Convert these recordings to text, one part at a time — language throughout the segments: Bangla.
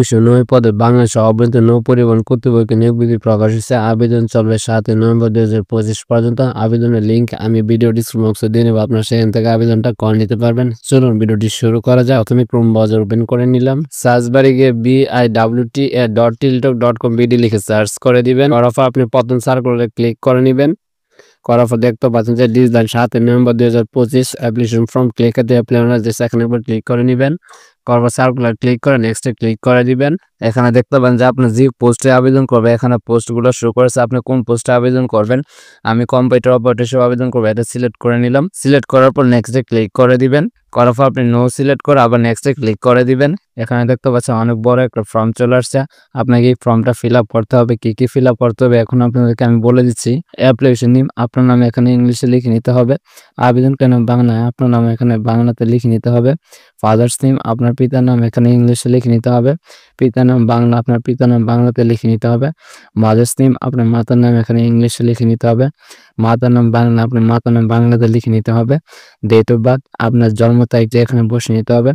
২০৯ পদে বাংলাদেশ অভ্যন্তরীণ নৌ পরিবহন কর্তৃপক্ষের নিয়োগ বিজ্ঞপ্তি প্রকাশ হয়েছে। আবেদন চলবে ৭ নভেম্বর ২০২৫ পর্যন্ত। আবেদনের লিঙ্ক আমি ভিডিও ডিসক্রিপশন বক্সে দিয়ে দেবো। আপনারা সেখান থেকে আবেদনটা করে নিতে পারবেন। চলুন ভিডিওটি শুরু করা যায়। প্রথমে ক্রোম ব্রাউজার ওপেন করে নিলাম। সার্চ বারে গিয়ে biwta.tiltok.com বিডি লিখে সার্চ করে দিবেন। করার পর আপনি প্রথম সার্কুলারে ক্লিক করে নেবেন। করার পর দেখতে পাচ্ছেন যে ডিসলাইন ৭ নভেম্বর ২০২৫ অ্যাপ্লিকেশন ফর্ম ক্লিক করতে এখানের উপর ক্লিক করে নেবেন। করার পর সার্কুলার ক্লিক করে নেক্সটে ক্লিক করে দিবেন। এখানে দেখতে পাবেন যে আপনি যে পোস্টে আবেদন করবে এখানে পোস্টগুলো শো করেছে। আপনি কোন পোস্টে আবেদন করবেন। আমি কম্পিউটার অপারেটর হিসেবে আবেদন করবো, এটা সিলেক্ট করে নিলাম। সিলেক্ট করার পর নেক্সটে ক্লিক করে দিবেন। করার পর আপনি নো সিলেক্ট করে আবার নেক্সটে ক্লিক করে দিবেন। এখানে দেখতে পাচ্ছেন অনেক বড় একটা ফর্ম চলে আসছে। আপনাকে এই ফর্মটা ফিল আপ করতে হবে। কি ফিল আপ করতে হবে এখন আপনাদেরকে আমি বলে দিচ্ছি। অ্যাপ্লিকেশন নেম আপনার নাম এখানে ইংলিশে লিখে নিতে হবে। আবেদনকারী নাম বাংলায়, আপনার নাম এখানে বাংলাতে লিখে নিতে হবে। ফাদার্স নেম আপনার পিতার নাম এখানে ইংলিশে লিখে নিতে হবে। পিতার নাম বাংলা, আপনার পিতার নাম বাংলাতে লিখে নিতে হবে। মাদার্স নেম আপনার মাতার নাম এখানে ইংলিশে লিখে নিতে হবে। মাতার নাম বাংলা, আপনার মাতার নাম বাংলাতে লিখে নিতে হবে। ডেট অফ বার্থ আপনার জন্ম তারিখটা এখানে বসে নিতে হবে।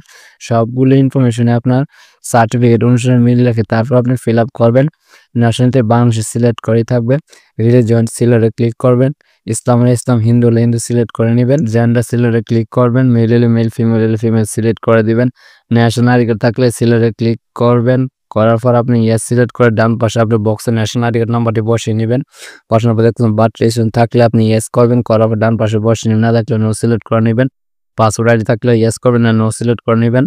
সবগুলো ইনফরমেশনে আপনার সার্টিফিকেট অনুসারে মিল রেখে তারপর আপনি ফিল আপ করবেন। ন্যাশনালিটি বাংলাদেশে সিলেক্ট করেই থাকবে। রিলিজিয়ন সিলেক্টে ক্লিক করবেন। ইসলাম হিন্দু হলে হিন্দু সিলেক্ট করে নেবেন। জেন্ডার সিলেক্টে ক্লিক করবেন। মেল হলে মেল, ফিমেল হলে ফিমেল সিলেক্ট করে দিবেন। ন্যাশনাল আইডি কার্ড থাকলে সিলেক্টে ক্লিক করবেন। করার পর আপনি ইয়েস সিলেক্ট করে ডান পাশে আপনি বক্সে ন্যাশনাল আইডি কার্ড নাম্বারটি বসিয়ে নেবেন। বসানোর পর দেখুন বার্থ রেজিস্ট্রেশন থাকলে আপনি ইয়েস করবেন। করার পর ডান পাশে বসিয়ে নেবেন। না থাকলে নো সিলেক্ট করে নেবেন। পাসওয়ার্ড আইডি থাকলে ইয়েস করবেন, না নো সিলেক্ট করে নেবেন।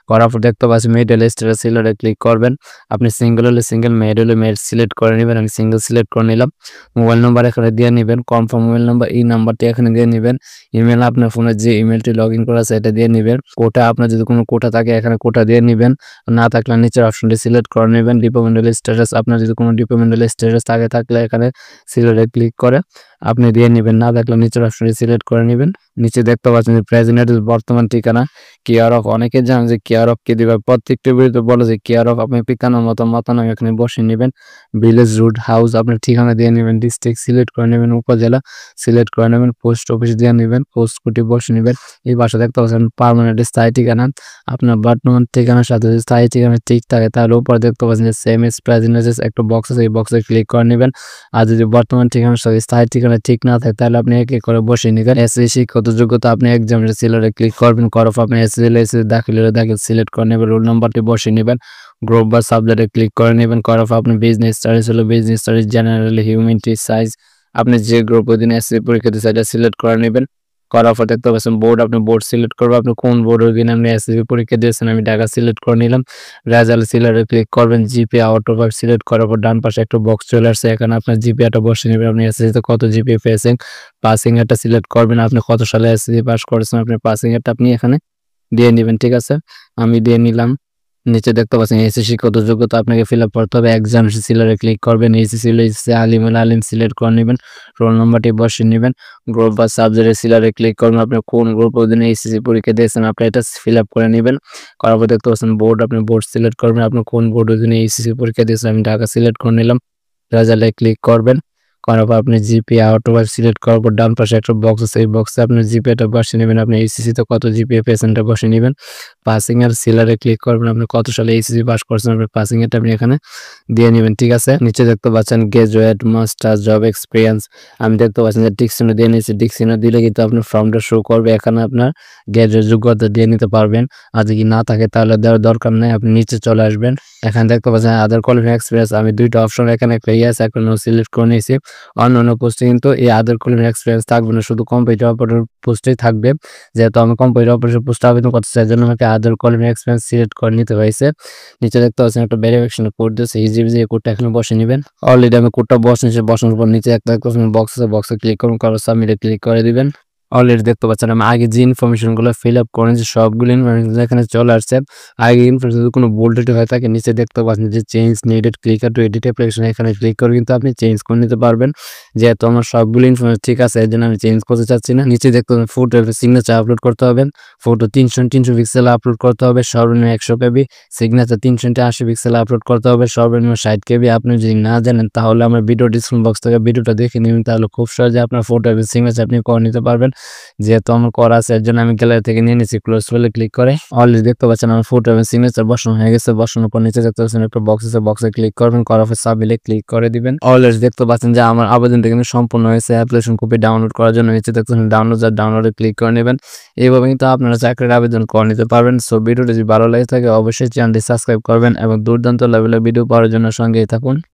করার পর দেখতে পাচ্ছি মেয়েড স্ট্যাটাস সিলেক্টে ক্লিক করবেন। আপনি সিঙ্গেল হলে সিঙ্গেল, মেয়েড হলে মেয়েড সিলেক্ট করে নেবেন। আমি সিঙ্গেল সিলেক্ট করে নিলাম। মোবাইল নাম্বার এখানে দিয়ে নেবেন। কনফার্ম মোবাইল নাম্বার, এই নাম্বারটি এখানে দিয়ে নেবেন। ইমেল আপনার ফোনে যে ইমেলটি লগ ইন করা আছে এটা দিয়ে নেবেন। কোটা আপনার যদি কোনো কোটা থাকে এখানে কোটা দিয়ে নেবেন। না থাকলে নিচের অপশনটি সিলেক্ট করে নেবেন। ডিপার্টমেন্টাল স্ট্যাটাস আপনার যদি কোনো ডিপার্টমেন্টাল স্ট্যাটাস থাকলে এখানে সিলেক্টে ক্লিক করে আপনি দিয়ে নেবেন। না থাকলে নিচের অপশনটি সিলেক্ট করে নেবেন। নিচে দেখতে পাচ্ছেন যে প্রেজেন্ট বর্তমান ঠিকানা, কেয়ার অফ। অনেকে জানেন যে কেয়ার অফ কে দিবে, প্রত্যেকটি ভিডিওতে বলে যে কেয়ার অফ আপনি পিতার মতো মাতানাম এখানে বসিয়ে নেবেন। ভিলেজ, রোড, হাউস আপনার ঠিকানা দিয়ে নেবেন। ডিস্ট্রিক্ট সিলেক্ট করে নেবেন। উপজেলা সিলেক্ট করে নেবেন। পোস্ট অফিস দিয়ে নেবেন। পোস্ট কোডটি বসিয়ে নেবেন। এই পাশে দেখতে পাচ্ছেন পার্মানেন্ট স্থায়ী ঠিকানা। আপনার বর্তমান ঠিকানার সাথে যদি স্থায়ী ঠিকানা ঠিক থাকে তাহলে উপরে দেখতে পাচ্ছেন যে সেম এজ প্রেজেন্ট এজ একটা বক্স আছে, এই বক্সে ক্লিক করে নেবেন। আর যদি বর্তমান ঠিকানার সাথে স্থায়ী ঠিকানা ঠিক না থাকে তাহলে আপনি এক এক করে বসিয়ে নেবেন। এসএসসি শিক্ষাগত যোগ্যতা আপনি এক্সামিনেশন সিলেক্টে ক্লিক করবেন। করার পর আপনি এসএসসি দাখিল সিলেক্ট করে নেবেন। রোল নাম্বারটি বসিয়ে নেবেন। গ্রুপ বা সাবজেক্টে ক্লিক করে নেবেন। করার পর আপনি বিজনেস স্টাডিজ হলে business studies, general, humanity, science আপনি যে গ্রুপ অধীন এসএসসি পরীক্ষা দিতে চাই সিলেক্ট করে নেবেন। করার পর দেখতে পাচ্ছেন বোর্ড, আপনি বোর্ড সিলেক্ট করবেন। আপনি কোন বোর্ডের অধীনে আপনি এসএসসি পরীক্ষা দিয়েছেন, আমি ঢাকা সিলেক্ট করে নিলাম। রেজাল্ট সিলেক্টে ক্লিক করবেন। জিপিএ আউট অফ সিলেক্ট করার পর ডান পাশে একটা বক্স চলে আসছে, এখানে আপনার জিপিএটা বসিয়ে নেবেন। আপনি এসএসসিতে কত জিপিএ পেয়েছেন। পাসিং এটা সিলেক্ট করবেন। আপনি কত সালে এসএসসি পাস করেছেন, আপনি পাসিং এটা আপনি এখানে দিয়ে নেবেন। ঠিক আছে, আমি দিয়ে নিলাম। নিচে দেখতে পাচ্ছেন এসএসসি শিক্ষাগত যোগ্যতা আপনাকে ফিল আপ করতে হবে। এক্সামিনেশন সিলেক্টে ক্লিক করবেন। এসএসসি হলে এসএসসি, আলিম হলে আলিম সিলেক্ট করে নেবেন। রোল নাম্বারটি বসিয়ে নেবেন। গ্রুপ বা সাবজেক্টে সিলেক্টে ক্লিক করবেন। আপনি কোন গ্রুপ অধীনে এসএসসি পরীক্ষা দিয়েছেন আপনি এটা ফিল আপ করে নেবেন। করার পর দেখতে পাচ্ছেন বোর্ড, আপনি বোর্ড সিলেক্ট করবেন। আপনি কোন বোর্ড অধীনে এসএসসি পরীক্ষা দিয়েছেন, আমি ঢাকা সিলেক্ট করে নিলাম। রেজাল্টে ক্লিক করবেন। করার পর আপনি জিপিএ আউট অফ সিলেক্ট করার পর ডান পাশে একটা বক্স আছে, এই বক্সে আপনি জিপিএটা বসিয়ে নেবেন। আপনি এইচএসসিতে কত জিপিএ পেয়েছেন এটা বসিয়ে নেবেন। পাসিং এর সিলারে ক্লিক করবেন। আপনি কত সালে এইচএসসি পাস করছেন আপনি পাসিং এটা আপনি এখানে দিয়ে নেবেন। ঠিক আছে, নিচে দেখতে পাচ্ছেন গ্রাজুয়েট, মাস্টার, জব এক্সপিরিয়েন্স আমি দেখতে পাচ্ছেন যে ডিকশন দিয়ে নিয়েছি। ডিকশন দিলে কিন্তু আপনার ফর্মটা শো করবে। এখানে আপনার গ্রাজুয়েট যোগ্যতা দিয়ে নিতে পারবেন। আর যদি না থাকে তাহলে দেওয়ার দরকার নেই, আপনি নিচে চলে আসবেন। এখানে দেখতে পাচ্ছেন আদার কোয়ালিফাইং এক্সপিরিয়েন্স আমি দুইটা অপশন এখানে একটা ইয়েস একটা নো সিলেক্ট করে নিয়েছি। অন্যান্য পোস্টে কিন্তু এই আদার কোয়ালিফাইং এক্সপিরিয়েন্স থাকবে না, শুধু কম্পিউটার অপারেটর পোস্টেই থাকবে। যেহেতু আমি কম্পিউটার অপারেটর পোস্টে আবেদন করতে চাই জন্য আমাকে আদার কোয়ালিফাইং এক্সপিরিয়েন্স সিলেক্ট করে নিতে হয়েছে। নিচে দেখতে পাচ্ছেন একটা ভেরিফিকেশন কোড দিয়েছে, ইজিবিজি এই কোডটা এখানে বসে নেবেন। অলরেডি আমি কোডটা বসানোর পর নিচে একটা বক্স আছে, বক্সে ক্লিক করুন। করার সাবমিটে ক্লিক করে দিবেন। অলরেডি দেখতে পাচ্ছেন আমি আগে যে ইনফরমেশনগুলো ফিল আপ করেছি সবগুলো ইনফরমেশন এখানে চলে আসছে। আগে ইনফরমেশন যদি কোনো বোল্ডেড হয়ে থাকে নিচে দেখতে পাচ্ছেন যে change needed click to edit application, এখানে ক্লিক করে কিন্তু আপনি চেঞ্জ করে নিতে পারবেন। যেহেতু আমার সবগুলো ইনফরমেশন ঠিক আছে এর জন্য আমি চেঞ্জ করতে চাচ্ছি না। নিচে দেখতে পাচ্ছেন ফটো সিগনেচার আপলোড করতে হবে। ফটো 300 পিক্সেল আপলোড করতে হবে, সর্বনিম্ন 100 কেবি। সিগনেচার 380 পিক্সেল আপলোড করতে হবে, সর্বনিম্ন 60 কেবি। আপনি যদি না জানেন তাহলে আমার ভিডিও ডিসক্রিপশন বক্স থেকে ভিডিওটা দেখে নেবেন, তাহলে খুব সহজে আপনার ফটো এবং সিগনেচার আপনি করে নিতে পারবেন। যেহেতু আমার করা আছে এর জন্য আমি গ্যালারি থেকে নিয়ে নিচ্ছি। ক্লোজ ফাইলে ক্লিক করে অলরেডি দেখতে পাচ্ছেন আমার ফটো এবং সিগনেচার বসানো হয়ে গেছে। বসানোর পর নিচে দেখতে পাচ্ছেন একটা বক্স আছে, বক্সে ক্লিক করবেন, করার পর সাবমিটে ক্লিক করে দিবেন। অলরেডি দেখতে পাচ্ছেন যে আমার আবেদনটা কিন্তু সম্পূর্ণ হয়েছে। অ্যাপ্লিকেশন কপি ডাউনলোড করার জন্য নিচে দেখতে পাচ্ছেন ডাউনলোডে ক্লিক করে নেবেন। এইভাবে কিন্তু আপনারা চাকরির আবেদন করে নিতে পারবেন। সো ভিডিওটি যদি ভালো লাগে থাকে অবশ্যই চ্যানেলটি সাবস্ক্রাইব করবেন এবং দুর্দান্ত লেভেলের ভিডিও পাওয়ার জন্য সঙ্গেই থাকুন।